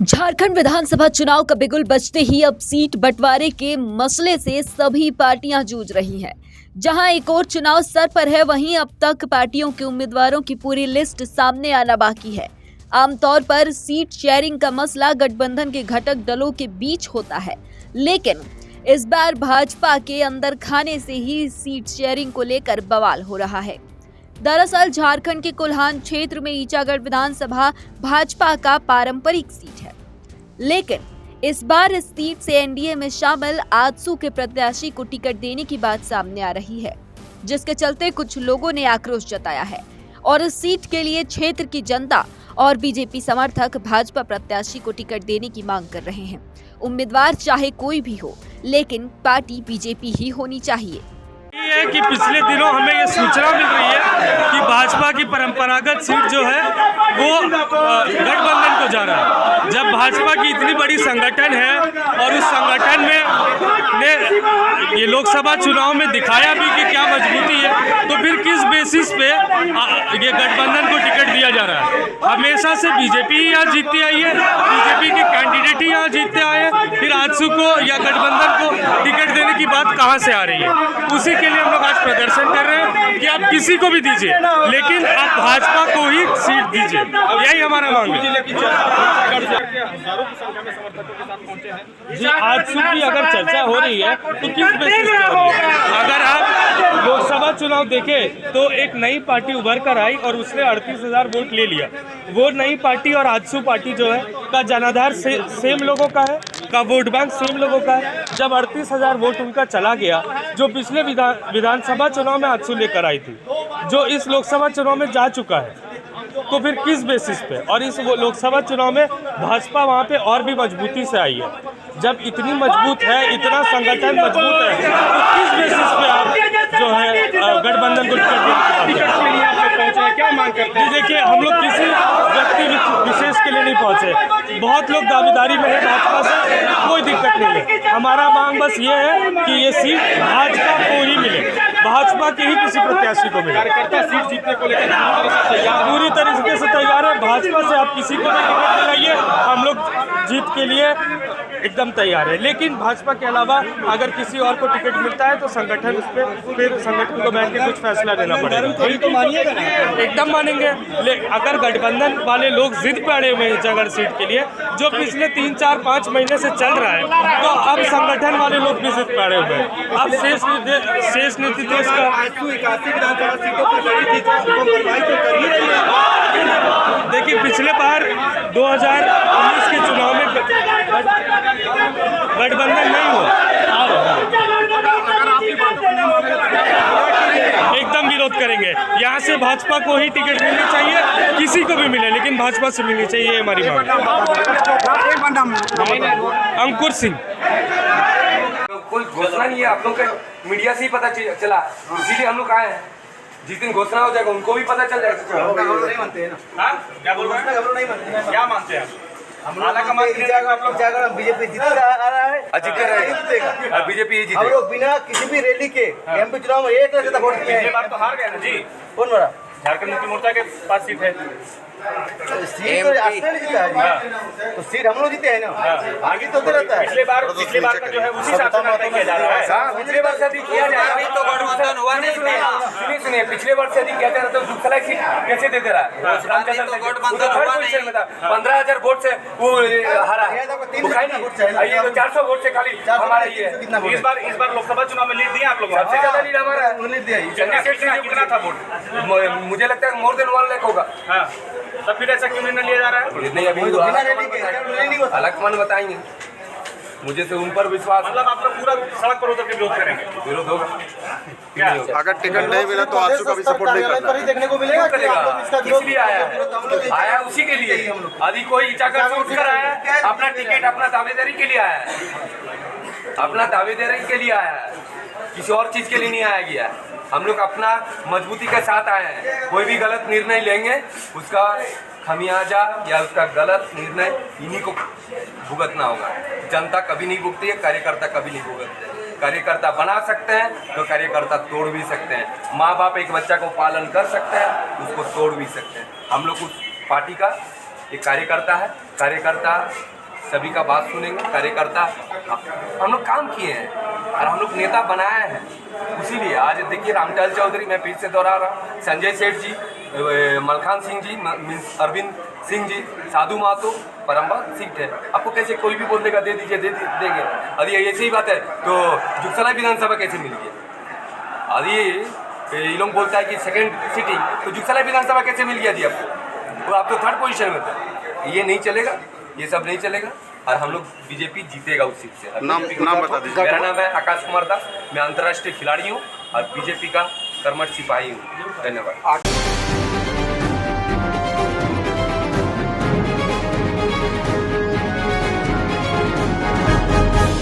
झारखंड विधानसभा चुनाव का बिगुल बजते ही अब सीट बंटवारे के मसले से सभी पार्टियां जूझ रही हैं। जहां एक और चुनाव सर पर है, वहीं अब तक पार्टियों के उम्मीदवारों की पूरी लिस्ट सामने आना बाकी है। आमतौर पर सीट शेयरिंग का मसला गठबंधन के घटक दलों के बीच होता है, लेकिन इस बार भाजपा के अंदर खाने से ही सीट शेयरिंग को लेकर बवाल हो रहा है। दरअसल झारखंड के कोल्हान क्षेत्र में ईचागढ़ विधानसभा भाजपा का पारंपरिक सीट है, लेकिन इस बार इस सीट से एनडीए में शामिल आजसू के प्रत्याशी को टिकट देने की बात सामने आ रही है, जिसके चलते कुछ लोगों ने आक्रोश जताया है और इस सीट के लिए क्षेत्र की जनता और बीजेपी समर्थक भाजपा प्रत्याशी को टिकट देने की मांग कर रहे हैं। उम्मीदवार चाहे कोई भी हो, लेकिन पार्टी बीजेपी ही होनी चाहिए। ये है कि पिछले दिनों हमें ये सूचना मिल रही है कि भाजपा की परंपरागत सीट जो है वो गठबंधन को जा रहा है। जब भाजपा की इतनी बड़ी संगठन है और उस संगठन में ने ये लोकसभा चुनाव में दिखाया भी कि क्या मजबूती है, तो फिर किस बेसिस पे ये गठबंधन को टिकट दिया जा रहा है। हमेशा से बीजेपी ही यहाँ जीतती आई है, बीजेपी के कैंडिडेट ही यहाँ जीतते आए हैं, फिर आजसू को या गठबंधन को टिकट देने की बात कहाँ से आ रही है। उसी के लिए हम लोग आज प्रदर्शन कर रहे हैं कि आप किसी को भी दीजिए, लेकिन आप भाजपा को ही सीट दीजिए, यही हमारा मांग है। जी, आजसू की अगर चर्चा हो रही है तो किस बेसिस पे हो रही है? अगर आप लोकसभा चुनाव देखें तो एक नई पार्टी उभर कर आई और उसने 38,000 वोट ले लिया। वो नई पार्टी और आजसू पार्टी जो है का जनाधार सेम लोगों का है, का वोट बैंक सेम लोगों का है। जब 38,000 वोट उनका चला गया, जो पिछले विधानसभा चुनाव में आजसू लेकर आई थी, जो इस लोकसभा चुनाव में जा चुका है, तो फिर किस बेसिस पे? और इस लोकसभा चुनाव में भाजपा वहाँ पे और भी मजबूती से आई है। जब इतनी मजबूत है, इतना संगठन मजबूत है, तो किस बेसिस पे आप जो है गठबंधन को टिकट पहुंचे? क्या मांग करते हैं? देखिए, हम लोग किसी व्यक्ति विशेष के लिए नहीं पहुंचे। बहुत लोग दावेदारी में है भाजपा से, कोई दिक्कत नहीं है। हमारा मांग बस ये है कि ये सीट भाजपा को ही मिले, भाजपा के ही किसी प्रत्याशी को मिले। सीट जीतने को लेकर पूरी तरीके से तैयार है। भाजपा से आप किसी को भी टिकट दिलाइए, हम लोग जीत के लिए एकदम तैयार है। लेकिन भाजपा के अलावा अगर किसी और को टिकट मिलता है तो संगठन उस पर फिर संगठन को बैठ के कुछ फैसला लेना पड़ेगा। तो मानिएगा ना? एकदम मानेंगे। अगर गठबंधन वाले लोग जिद पे अड़े हुए हैं ईचागढ़ सीट के लिए, जो पिछले 3, 4, 5 महीने से चल रहा है, तो अब संगठन वाले लोग भी जिद पे अड़े हुए हैं। अब शेष नीति देश का देखिए, पिछले बार 2019 के चुनाव में गठबंधन नहीं हुआ, एकदम विरोध करेंगे। यहाँ से भाजपा को ही टिकट मिलनी चाहिए, किसी को भी मिले, लेकिन भाजपा से मिलनी चाहिए, ये हमारी मांग है। अंकुर सिंह। कोई घोषणा नहीं है, आप लोग का मीडिया से ही पता चला, इसीलिए हम लोग आए हैं। जिस दिन घोषणा हो जाएगा उनको भी पता चल जाएगा। नहीं मानते हैं ना? क्या बोल रहे हैं? नहीं मानते हैं। क्या मानते हैं? हम लोग बीजेपी जीत रहा है, जीतेगा बीजेपी ही जीतेगा। हम लोग बिना किसी भी रैली के एमपी चुनाव में 1 लाख ज्यादा वोट दिए हैं। बार तो हार गए ना जी। कौन बड़ा? झारखंड मुक्ति मोर्चा के पास सीट है। सीट तो नहीं जीता है, तो सीट हम लोग जीते हैं ना, आगे तो रहता है। पिछले बार का जो है उसी हिसाब से किया जा रहा है। पिछले बार से अधिक किया जा रहा है, तो गठबंधन हुआ नहीं। सुनिए, पिछले बार से अधिक किया जा रहा है, तो दूसरा सीट कैसे दे रहा है? 15,000 वोट से वो हारा है, ये तो 400 वोट से खाली हमारा ये है। इस बार लोकसभा चुनाव में लीड दिया आप लोग, सबसे ज्यादा लीड हमारा लीड दिया। कितना था वोट? मुझे लगता है मोर देन 1 लाख होगा। तब फिर ऐसा क्यों नहीं लिया जा रहा है? नहीं, अभी अलग मन बताएंगे। मुझे से उन पर विश्वास, मतलब आप लोग पूरा सड़क पर उतर के विरोध करेंगे? विरोध होगा। क्या अगर टिकट नहीं मिला तो आजसू का भी सपोर्ट नहीं करना देखने को मिलेगा? इसलिए आया उसी के लिए। यदि कोई ईचागढ़ से उठकर आया है, अपना टिकट अपना दावेदारी के लिए आया है, अपना दावेदारी के लिए आया है, किसी और चीज के लिए नहीं आया गया। हम लोग अपना मजबूती के साथ आए हैं। कोई भी गलत निर्णय लेंगे, उसका खमियाजा या उसका गलत निर्णय इन्हीं को भुगतना होगा। जनता कभी नहीं भुगती है, कार्यकर्ता कभी नहीं भुगतते। कार्यकर्ता बना सकते हैं तो कार्यकर्ता तोड़ भी सकते हैं। माँ बाप एक बच्चा को पालन कर सकते हैं, उसको तोड़ भी सकते हैं। हम लोग उस पार्टी का एक कार्यकर्ता है, कार्यकर्ता सभी का बात सुनेंगे। कार्यकर्ता हम लोग काम किए हैं और हम लोग नेता बनाए हैं, इसीलिए आज देखिए रामटहल चौधरी, मैं फिर से दोहरा रहा हूँ, संजय सेठ जी, मलखान सिंह जी, अरविंद सिंह जी, साधु महतो, परमभक्त सीट है। आपको कैसे कोई भी बोल देगा दे दीजिए, देंगे। अरे ऐसी ही बात है तो जुगसलाई विधानसभा कैसे मिल गया? अरे ये लोग बोलता है कि सेकंड सिटिंग, तो जुगसलाई विधानसभा कैसे मिल गया जी आपको? तो आप तो थर्ड पोजीशन में थे। ये नहीं चलेगा, ये सब नहीं चलेगा और हम लोग बीजेपी जीतेगा उस सीट से। नाम बता दीजिए। मेरा नाम है आकाश कुमार दास, मैं अंतर्राष्ट्रीय खिलाड़ी हूँ और बीजेपी का कर्मठ सिपाही हूँ। धन्यवाद।